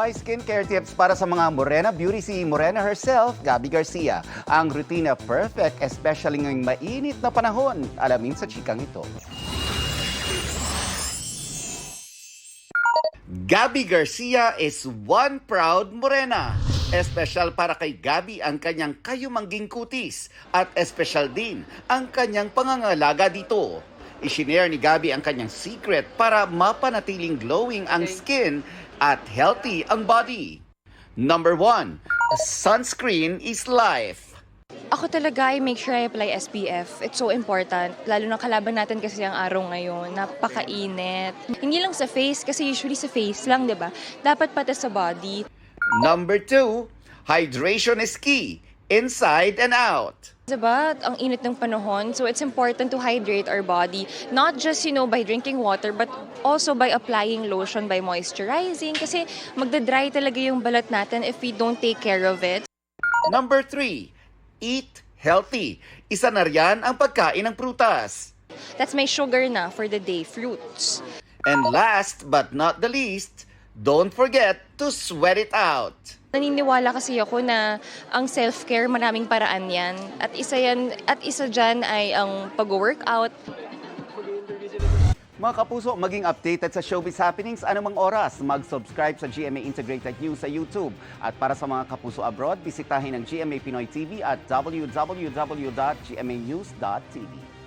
May skincare tips para sa mga morena beauty si Morena herself, Gabby Garcia. Ang rutina perfect, especially ngayong mainit na panahon. Alamin sa chikang ito. Gabby Garcia is one proud morena. Espesyal para kay Gabby ang kanyang kayumangging kutis at espesyal din ang kanyang pangangalaga dito. Isinare ni Gabby ang kanyang secret para mapanatiling glowing ang skin at healthy ang body. Number 1, sunscreen is life. Ako talaga, I make sure I apply SPF. It's so important. Lalo na kalaban natin kasi ang araw ngayon. Napakainit. Hindi lang sa face, kasi usually sa face lang, di ba? Dapat pati sa body. Number 2, hydration is key, inside and out. Diba? Ang init ng panahon. So it's important to hydrate our body. Not just, by drinking water, but also by applying lotion, by moisturizing. Kasi magdadry talaga yung balat natin if we don't take care of it. Number 3, eat healthy. Isa na riyan ang pagkain ng prutas. That's my sugar na for the day, fruits. And last but not the least, don't forget to sweat it out. Naniniwala kasi ako na ang self-care, maraming paraan yan. At isa dyan ay ang pag-workout. Mga kapuso, maging updated sa showbiz happenings anumang oras. Mag-subscribe sa GMA Integrated News sa YouTube. At para sa mga kapuso abroad, bisitahin ang GMA Pinoy TV at www.gmanews.tv.